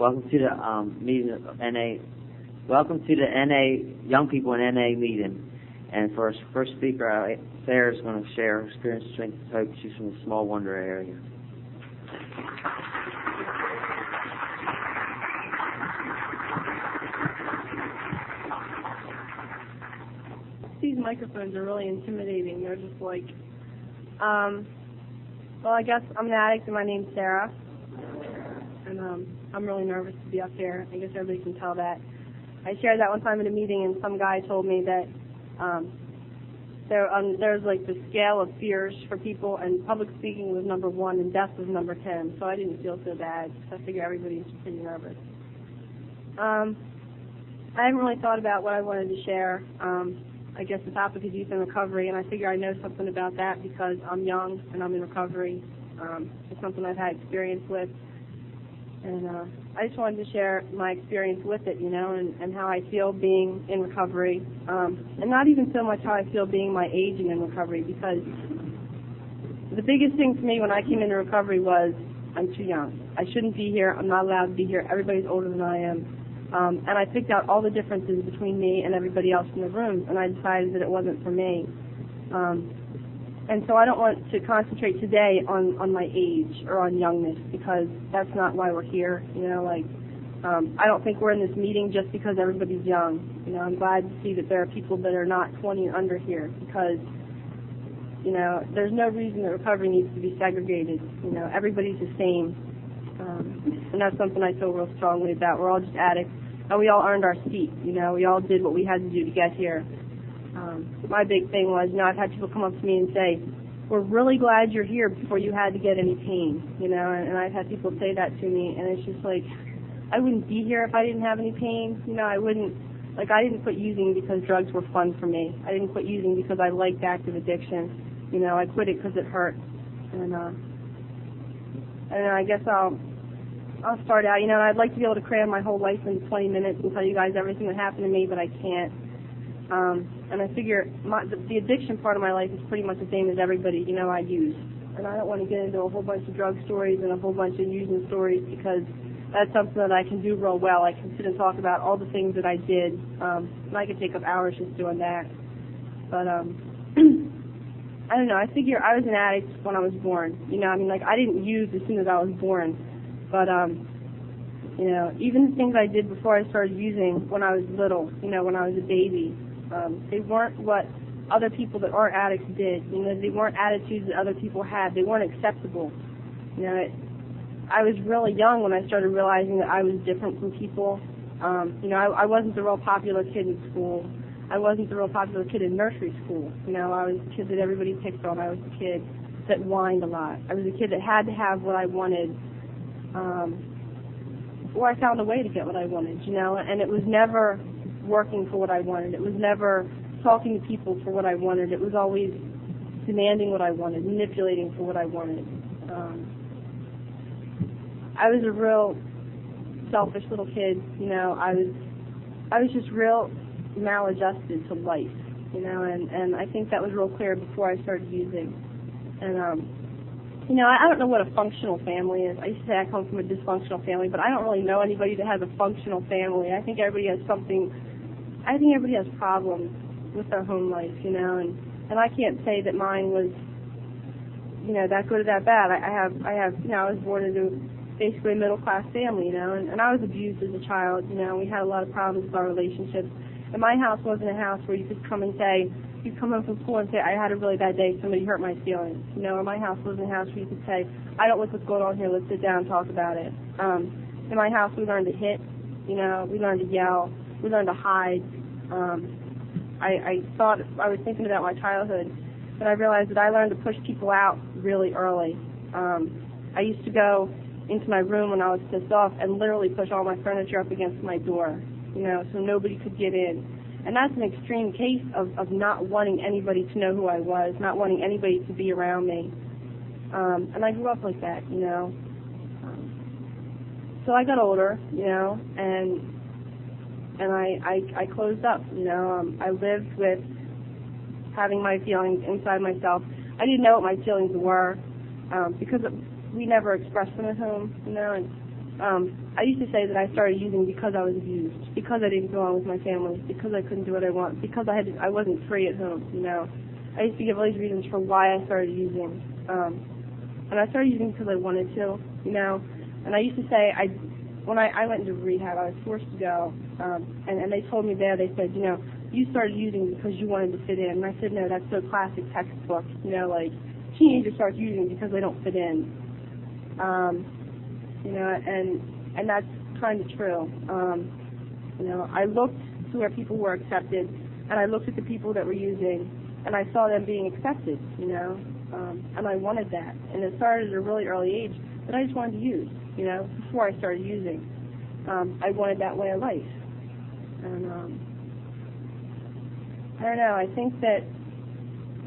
Welcome to the meeting of NA. Welcome to the NA Young People in NA meeting. And for our first speaker, Sara is going to share her experience, strength, and hope. She's from the Small Wonder area. These microphones are really intimidating. They're just like, well, I guess I'm an addict and my name's Sara. And I'm really nervous to be up here. I guess everybody can tell that. I shared that one time at a meeting, and some guy told me that there's like the scale of fears for people, and public speaking was number 1 and death was number 10. So I didn't feel so bad. So I figure everybody's pretty nervous. I haven't really thought about what I wanted to share. I guess the topic is youth in recovery, and I figure I know something about that because I'm young and I'm in recovery. It's something I've had experience with. And I just wanted to share my experience with it, and how I feel being in recovery. And not even so much how I feel being my age and in recovery, because the biggest thing for me when I came into recovery was I'm too young. I shouldn't be here. I'm not allowed to be here. Everybody's older than I am. And I picked out all the differences between me and everybody else in the room, and I decided that it wasn't for me. And so I don't want to concentrate today on my age or on youngness, because that's not why we're here. I don't think we're in this meeting just because everybody's young. I'm glad to see that there are people that are not 20 and under here, because there's no reason that recovery needs to be segregated. Everybody's the same, and that's something I feel real strongly about. We're all just addicts, and we all earned our seat. We all did what we had to do to get here. My big thing was, I've had people come up to me and say, we're really glad you're here before you had to get any pain, and I've had people say that to me, and it's just like, I wouldn't be here if I didn't have any pain. I didn't quit using because drugs were fun for me. I didn't quit using because I liked active addiction. I quit it because it hurt. And I guess I'll start out. I'd like to be able to cram my whole life into 20 minutes and tell you guys everything that happened to me, but I can't. And I figure the addiction part of my life is pretty much the same as everybody. I use. And I don't want to get into a whole bunch of drug stories and a whole bunch of using stories, because that's something that I can do real well. I can sit and talk about all the things that I did. And I could take up hours just doing that. But I don't know. I figure I was an addict when I was born. I didn't use as soon as I was born. But even the things I did before I started using when I was little, when I was a baby, they weren't what other people that aren't addicts did. They weren't attitudes that other people had. They weren't acceptable. I was really young when I started realizing that I was different from people. I wasn't the real popular kid in school. I wasn't the real popular kid in nursery school. I was the kid that everybody picked on. I was the kid that whined a lot. I was the kid that had to have what I wanted, or I found a way to get what I wanted, and it was never working for what I wanted. It was never talking to people for what I wanted. It was always demanding what I wanted, manipulating for what I wanted. I was a real selfish little kid. I was just real maladjusted to life, and I think that was real clear before I started using. And I don't know what a functional family is. I used to say I come from a dysfunctional family, but I don't really know anybody that has a functional family. I think everybody has problems with their home life, and I can't say that mine was, that good or that bad. I was born into basically a middle-class family, and I was abused as a child. We had a lot of problems with our relationships. And my house wasn't a house where you could come home from school and say, I had a really bad day, somebody hurt my feelings. Or my house wasn't a house where you could say, I don't like what's going on here, let's sit down and talk about it. In my house, we learned to hit, we learned to yell, we learned to hide. I was thinking about my childhood, and I realized that I learned to push people out really early. I used to go into my room when I was pissed off and literally push all my furniture up against my door, so nobody could get in. And that's an extreme case of not wanting anybody to know who I was, not wanting anybody to be around me. And I grew up like that, So I got older, and I closed up, I lived with having my feelings inside myself. I didn't know what my feelings were, because we never expressed them at home, and I used to say that I started using because I was abused, because I didn't go on with my family, because I couldn't do what I want, because I wasn't free at home, you know. I used to give all these reasons for why I started using. And I started using because I wanted to, you know. And I used to say, when I went into rehab, I was forced to go, and they told me there, they said, you know, you started using because you wanted to fit in. And I said, no, that's so classic textbook, you know, like, teenagers start using because they don't fit in. You know, and that's kind of true. You know, I looked to where people were accepted, and I looked at the people that were using, and I saw them being accepted, you know, and I wanted that. And it started at a really early age that I just wanted to use, you know, before I started using. I wanted that way of life. And I don't know, I think that,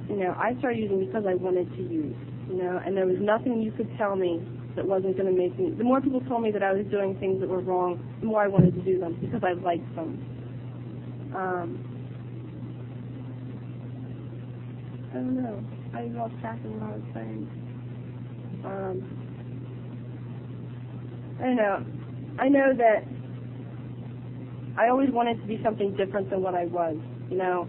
you know, I started using because I wanted to use, you know, and there was nothing you could tell me that wasn't going to make me. The more people told me that I was doing things that were wrong, the more I wanted to do them because I liked them. I don't know. I lost track of what I was saying. I don't know. I know that I always wanted to be something different than what I was. You know,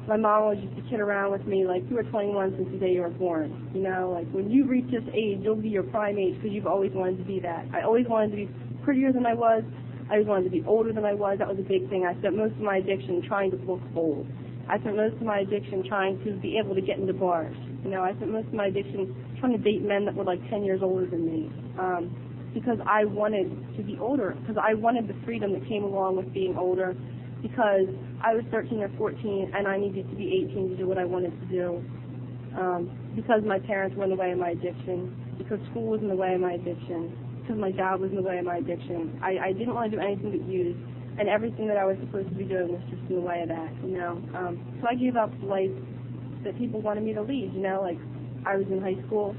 my mom always used to kid around with me like, you were 21 since the day you were born. You know, like when you reach this age, you'll be your prime age because you've always wanted to be that. I always wanted to be prettier than I was. I always wanted to be older than I was. That was a big thing. I spent most of my addiction trying to look old. I spent most of my addiction trying to be able to get into bars. You know, I spent most of my addiction trying to date men that were like 10 years older than me. Because I wanted to be older, because I wanted the freedom that came along with being older, because I was 13 or 14 and I needed to be 18 to do what I wanted to do, because my parents were in the way of my addiction, because school was in the way of my addiction, because my job was in the way of my addiction. I didn't want to do anything but use, and everything that I was supposed to be doing was just in the way of that, you know. So I gave up the life that people wanted me to lead, you know, like I was in high school,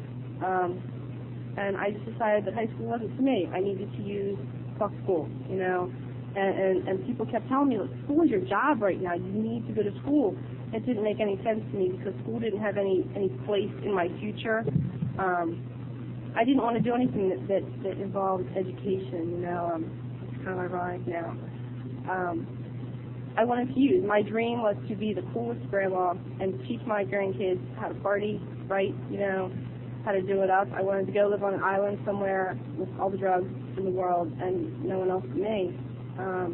and I just decided that high school wasn't for me. I needed to use fuck school, you know. And people kept telling me, look, school is your job right now. You need to go to school. It didn't make any sense to me because school didn't have any place in my future. I didn't want to do anything that involved education, you know. It's kind of ironic now. I wanted to use. My dream was to be the coolest grandma and teach my grandkids how to party, right, you know, how to do it up. I wanted to go live on an island somewhere with all the drugs in the world and no one else but me. I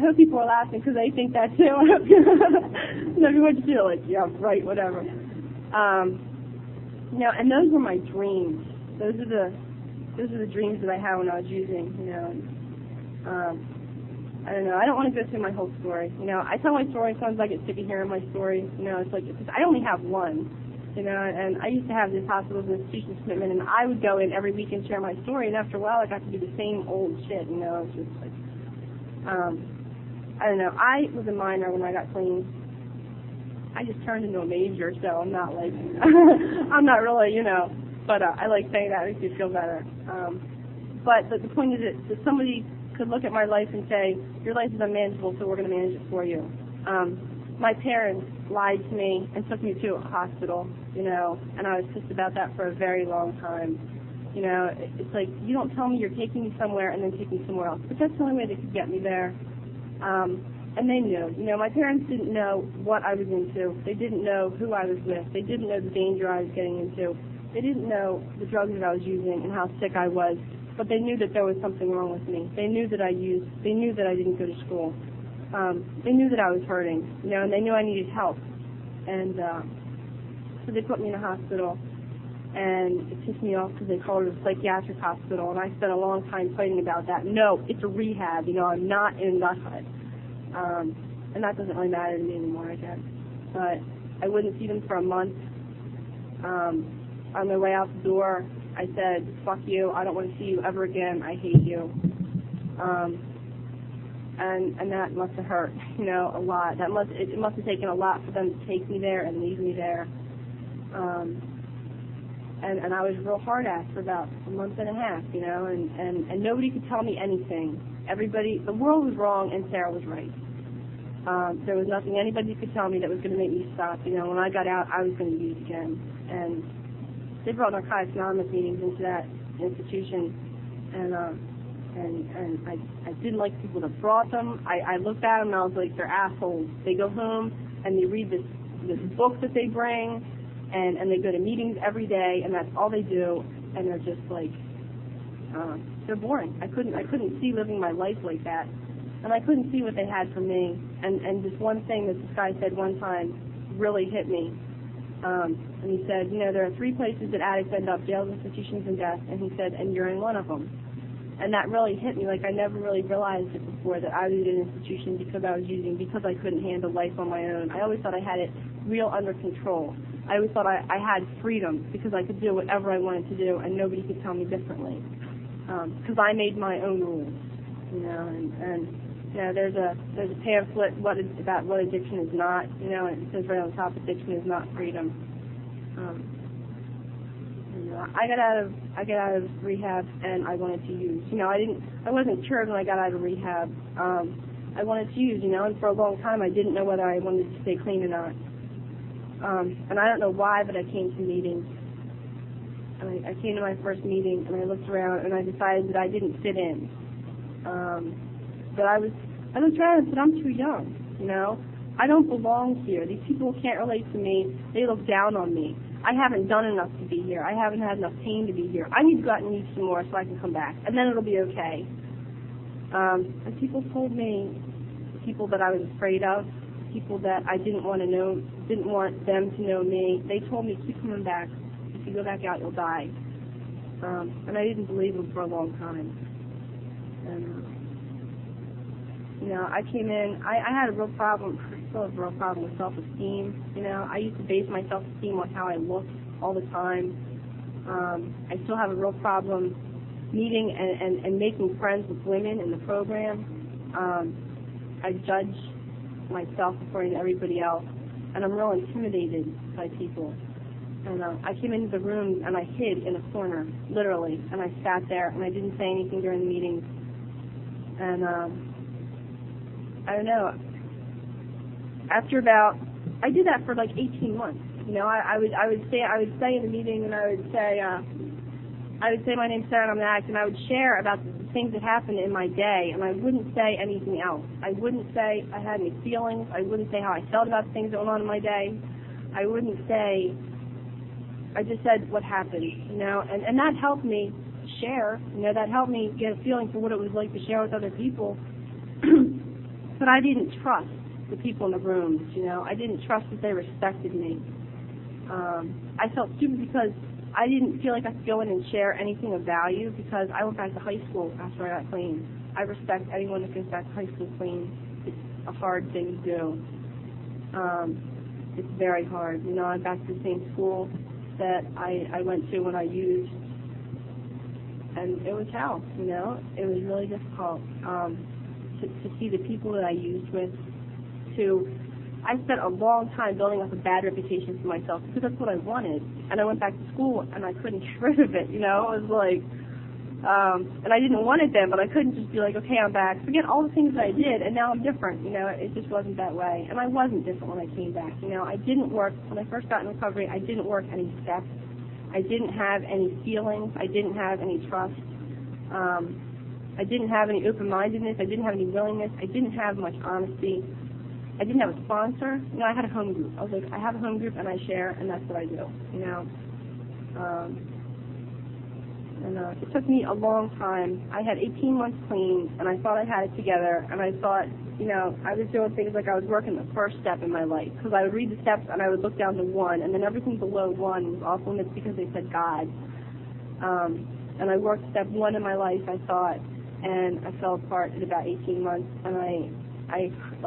hope people are laughing because they think that too. Everyone should feel like, yeah, right, whatever. You know, and those were my dreams. Those are the dreams that I had when I was using. You know, I don't know. I don't want to go through my whole story. You know, I tell my story. Sometimes I get sick of hearing my story. You know, it's like I only have one. You know, and I used to have this hospitals and institutions commitment, and I would go in every week and share my story, and after a while I got to do the same old shit, you know. It's just like, I don't know. I was a minor when I got clean. I just turned into a major, so I'm not like, I'm not really, you know, but I like saying that. It makes me feel better. But the point is that somebody could look at my life and say, your life is unmanageable, so we're going to manage it for you. My parents lied to me and took me to a hospital, you know, and I was pissed about that for a very long time. You know, it's like, you don't tell me you're taking me somewhere and then take me somewhere else. But that's the only way they could get me there. And they knew. You know, my parents didn't know what I was into. They didn't know who I was with. They didn't know the danger I was getting into. They didn't know the drugs that I was using and how sick I was. But they knew that there was something wrong with me. They knew that I used. They knew that I didn't go to school. They knew that I was hurting, you know, and they knew I needed help. And so they put me in a hospital, and it pissed me off because they called it a psychiatric hospital, and I spent a long time fighting about that. No, it's a rehab, you know, I'm not in a nut hut. And that doesn't really matter to me anymore, I guess. But I wouldn't see them for a month. On their way out the door, I said, fuck you, I don't want to see you ever again, I hate you. And that must have hurt, you know, a lot. It must have taken a lot for them to take me there and leave me there. And I was real hard ass for about a month and a half, you know, and nobody could tell me anything. The world was wrong and Sarah was right. There was nothing anybody could tell me that was going to make me stop. You know, when I got out, I was going to use again. And they brought Narcotics Anonymous meetings into that institution. and I didn't like people that brought them. I looked at them and I was like, they're assholes. They go home and they read this book that they bring, and they go to meetings every day, and that's all they do, and they're just like, they're boring. I couldn't see living my life like that, and I couldn't see what they had for me. And this one thing that this guy said one time really hit me. And he said, there are 3 places that addicts end up: jails, institutions, and death. And he said, and you're in one of them. And that really hit me. Like, I never really realized it before, that I was in an institution because I was using, because I couldn't handle life on my own. I always thought I had it real under control. I always thought I had freedom because I could do whatever I wanted to do, and nobody could tell me differently. Because I made my own rules, and there's a pamphlet about what addiction is not, and it says right on the top, addiction is not freedom. I got out of rehab, and I wanted to use. I wasn't cured when I got out of rehab. I wanted to use, and for a long time I didn't know whether I wanted to stay clean or not. And I don't know why, but I came to meetings. And I came to my first meeting, and I looked around, and I decided that I didn't fit in. That I looked around and said, I'm too young, I don't belong here. These people can't relate to me. They look down on me. I haven't done enough to be here. I haven't had enough pain to be here. I need to go out and meet some more so I can come back, and then it'll be okay. And people told me, people that I was afraid of, people that I didn't want to know, didn't want them to know me, they told me, keep coming back. If you go back out, you'll die. And I didn't believe them for a long time. And, I came in, I had a real problem, I still have a real problem with self-esteem. I used to base my self-esteem on how I looked all the time. I still have a real problem meeting and making friends with women in the program. I judge myself according to everybody else, and I'm real intimidated by people. And I came into the room and I hid in a corner, literally, and I sat there and I didn't say anything during the meetings. And I don't know. I did that for like 18 months. I would say in the meeting, and I would say my name's Sara and I'm an addict, and I would share about the things that happened in my day, and I wouldn't say anything else. I wouldn't say I had any feelings. I wouldn't say how I felt about things that went on in my day. I wouldn't say. I just said what happened, and that helped me share. That helped me get a feeling for what it was like to share with other people. But I didn't trust the people in the rooms, I didn't trust that they respected me. I felt stupid because I didn't feel like I could go in and share anything of value because I went back to high school after I got clean. I respect anyone that goes back to high school clean. It's a hard thing to do. It's very hard. I'm back to the same school that I went to when I used, and it was hell, It was really difficult to see the people that I used with. I spent a long time building up a bad reputation for myself because that's what I wanted. And I went back to school and I couldn't get rid of it, It was like, and I didn't want it then, but I couldn't just be like, okay, I'm back. Forget all the things that I did, and now I'm different, It just wasn't that way. And I wasn't different when I came back, I didn't work, when I first got in recovery, I didn't work any steps. I didn't have any feelings. I didn't have any trust. I didn't have any open-mindedness. I didn't have any willingness. I didn't have much honesty. I didn't have a sponsor. I had a home group. I was like, I have a home group and I share, and that's what I do, It took me a long time. I had 18 months clean, and I thought I had it together, and I thought, I was doing things like I was working the first step in my life, because I would read the steps and I would look down to 1, and then everything below 1 was off limits because they said God. And I worked step 1 in my life, I thought, and I fell apart in about 18 months, and I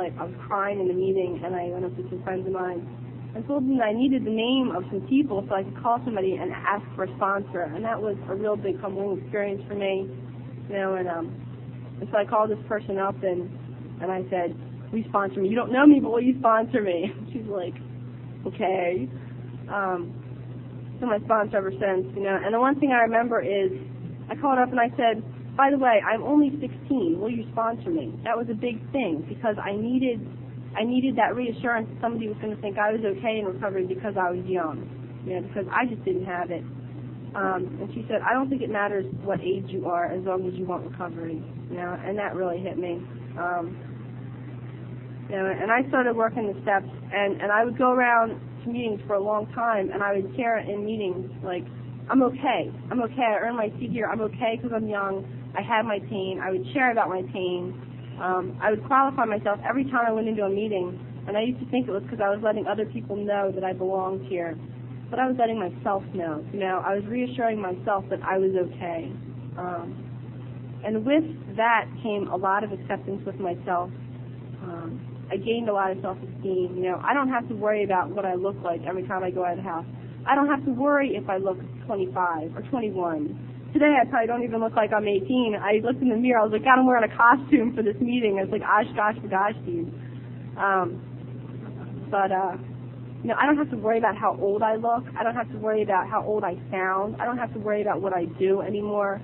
was crying in the meeting, and I went up to some friends of mine and told them that I needed the name of some people so I could call somebody and ask for a sponsor, and that was a real big humbling experience for me, and so I called this person up and I said, will you sponsor me? You don't know me, but will you sponsor me? She's like, okay. So my sponsor ever since, and the one thing I remember is I called up and I said, by the way, I'm only 16. Will you sponsor me? That was a big thing because I needed that reassurance that somebody was going to think I was okay in recovery because I was young, because I just didn't have it. And she said, I don't think it matters what age you are as long as you want recovery. And that really hit me. And I started working the steps, and I would go around to meetings for a long time, and I would share in meetings, like, I'm okay, I earned my seat here, I'm okay because I'm young, I have my pain. I would share about my pain. I would qualify myself every time I went into a meeting, and I used to think it was because I was letting other people know that I belonged here. But I was letting myself know, I was reassuring myself that I was okay. And with that came a lot of acceptance with myself. I gained a lot of self-esteem. I don't have to worry about what I look like every time I go out of the house. I don't have to worry if I look 25 or 21. Today I probably don't even look like I'm 18. I looked in the mirror. I was like, God, I'm wearing a costume for this meeting. It's like, osh, gosh, gosh, dude. I don't have to worry about how old I look. I don't have to worry about how old I sound. I don't have to worry about what I do anymore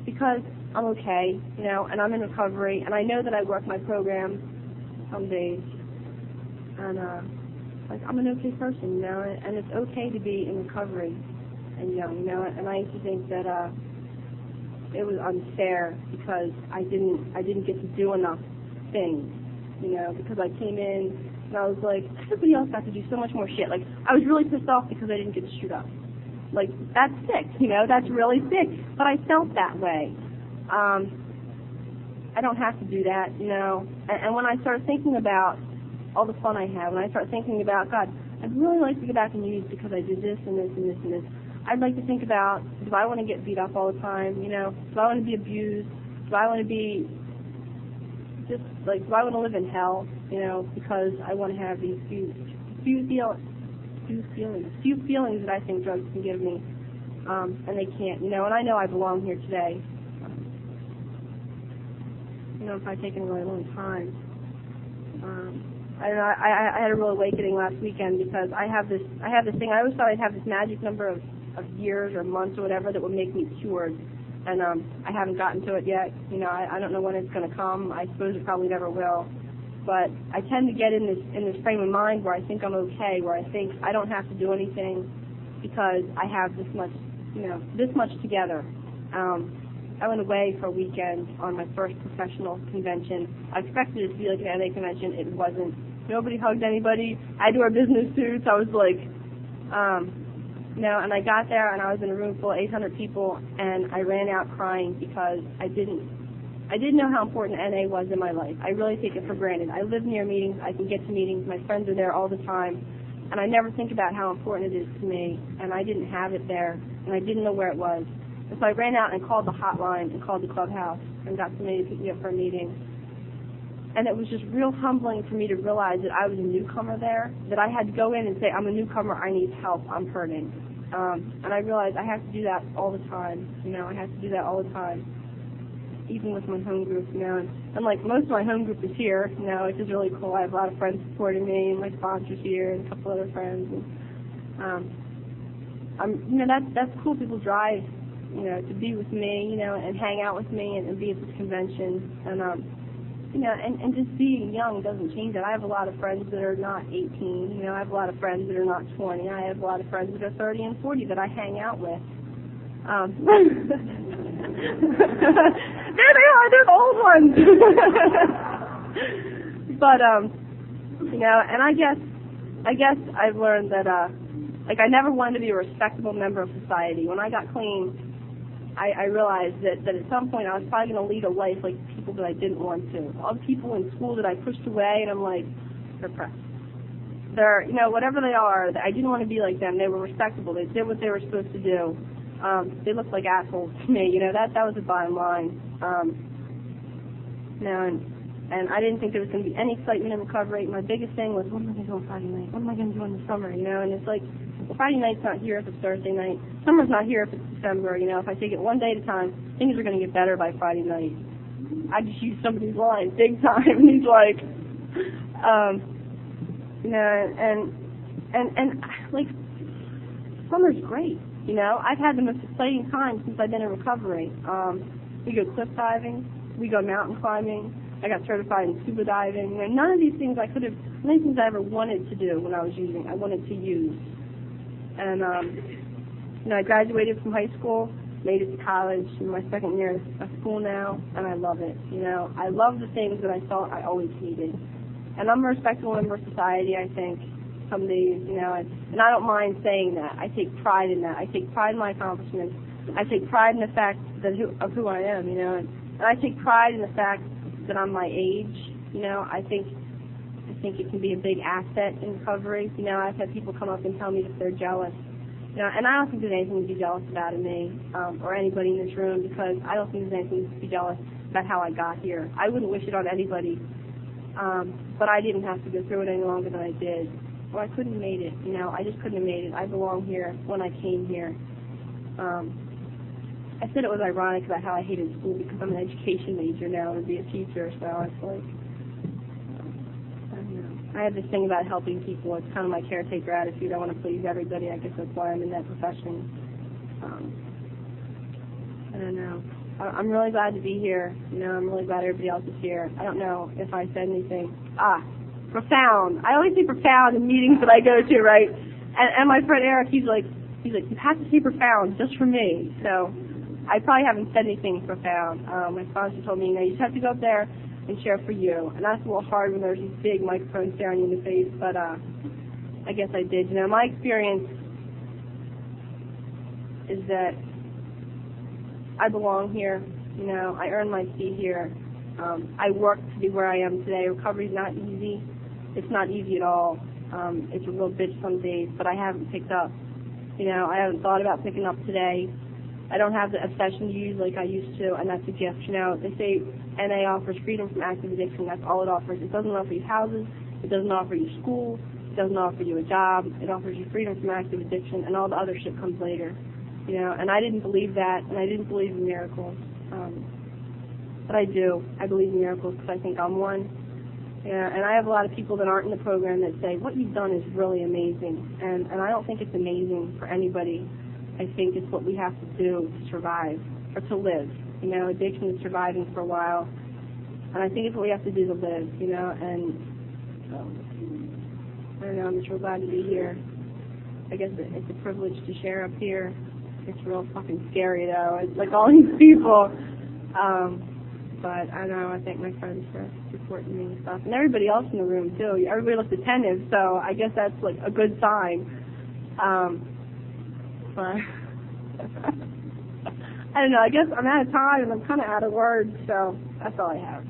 because I'm okay, and I'm in recovery, and I know that I work my program some days, and I'm an okay person, and it's okay to be in recovery and young, and I used to think that it was unfair because I didn't get to do enough things, because I came in and I was like, everybody else got to do so much more shit. Like, I was really pissed off because I didn't get to shoot up. Like, that's sick, that's really sick, but I felt that way. I don't have to do that, and when I started thinking about all the fun I have, when I start thinking about, God, I'd really like to go back and use because I did this and this and this and this. I'd like to think about, do I want to get beat up all the time, do I want to be abused, do I want to be just, like, do I want to live in hell, because I want to have these few feelings that I think drugs can give me, and they can't, and I know I belong here today. It might take a really long time. I don't know. I had a real awakening last weekend because I have this thing. I always thought I'd have this magic number of years or months or whatever that would make me cured, and I haven't gotten to it yet. I don't know when it's going to come. I suppose it probably never will. But I tend to get in this frame of mind where I think I'm okay, where I think I don't have to do anything because I have this much together. I went away for a weekend on my first professional convention. I expected it to be like an NA convention. It wasn't. Nobody hugged anybody. I had to wear business suits. I was like, and I got there and I was in a room full of 800 people and I ran out crying because I didn't know how important NA was in my life. I really take it for granted. I live near meetings. I can get to meetings. My friends are there all the time. And I never think about how important it is to me. And I didn't have it there. And I didn't know where it was. And so I ran out and called the hotline and called the clubhouse and got somebody to pick me up for a meeting. And it was just real humbling for me to realize that I was a newcomer there, that I had to go in and say, I'm a newcomer, I need help, I'm hurting. And I realized I have to do that all the time. I have to do that all the time, even with my home group, And like most of my home group is here, which is really cool. I have a lot of friends supporting me, and my sponsor's here, and a couple other friends. And that's cool. People drive, to be with me, and hang out with me and be at this convention. And, and just being young doesn't change that. I have a lot of friends that are not 18. I have a lot of friends that are not 20. I have a lot of friends that are 30 and 40 that I hang out with. There they are, they're the old ones. But, and I guess I've learned that, I never wanted to be a respectable member of society. When I got clean, I realized that at some point I was probably going to lead a life like people that I didn't want to. All the people in school that I pushed away, and I'm like, they're pressed. They're, whatever they are, I didn't want to be like them. They were respectable. They did what they were supposed to do. They looked like assholes to me. That was the bottom line. And I didn't think there was going to be any excitement in recovery. My biggest thing was, what am I going to do on Friday night? What am I going to do in the summer? And it's like, well, Friday night's not here if it's Thursday night. Summer's not here if it's December. If I take it one day at a time, things are going to get better by Friday night. I just used somebody's line big time, and he's like, and like, summer's great. I've had the most exciting time since I've been in recovery. We go cliff diving, we go mountain climbing. I got certified in scuba diving. None of these things I ever wanted to do when I was using. I wanted to use. And You know, I graduated from high school, made it to college, in my second year of school now, and I love it. You know, I love the things that I thought I always hated. And I'm a respectable member of society, I think, some days, you know, and I don't mind saying that. I take pride in that. I take pride in my accomplishments. I take pride in the fact that of who I am, you know, and I take pride in the fact that I'm my age. You know, I think it can be a big asset in recovery. You know, I've had people come up and tell me that they're jealous. You know, and I don't think there's anything to be jealous about in me or anybody in this room, because I don't think there's anything to be jealous about how I got here. I wouldn't wish it on anybody, but I didn't have to go through it any longer than I did. Well, I couldn't have made it. You know, I just couldn't have made it. I belong here when I came here. I said it was ironic about how I hated school because I'm an education major now to be a teacher, so it's like, I don't know. I have this thing about helping people. It's kind of my caretaker attitude. I want to please everybody. I guess that's why I'm in that profession. I don't know. I'm really glad to be here. You know, I'm really glad everybody else is here. I don't know if I said anything. Profound. I always say profound in meetings that I go to, right? And my friend Eric, he's like, you have to say profound just for me. So I probably haven't said anything profound. My sponsor told me, you know, you just have to go up there and share for you. And that's a little hard when there's these big microphones staring you in the face, but I guess I did. You know, my experience is that I belong here. You know, I earned my seat here. I worked to be where I am today. Recovery's not easy. It's not easy at all. It's a real bitch some days, but I haven't picked up. You know, I haven't thought about picking up today. I don't have the obsession to use like I used to, and that's a gift. You know, they say NA offers freedom from active addiction. That's all it offers. It doesn't offer you houses. It doesn't offer you school. It doesn't offer you a job. It offers you freedom from active addiction, and all the other shit comes later. You know, and I didn't believe that, and I didn't believe in miracles. But I do. I believe in miracles because I think I'm one. Yeah, and I have a lot of people that aren't in the program that say, what you've done is really amazing. And I don't think it's amazing for anybody. I think it's what we have to do to survive, or to live. You know, addiction is surviving for a while. And I think it's what we have to do to live, you know. And I don't know, I'm just real glad to be here. I guess it's a privilege to share up here. It's real fucking scary, though. It's like all these people. But I don't know, I thank my friends for supporting me and stuff. And everybody else in the room, too. Everybody looked attentive, so I guess that's, like, a good sign. But I don't know, I guess I'm out of time and I'm kind of out of words, so that's all I have.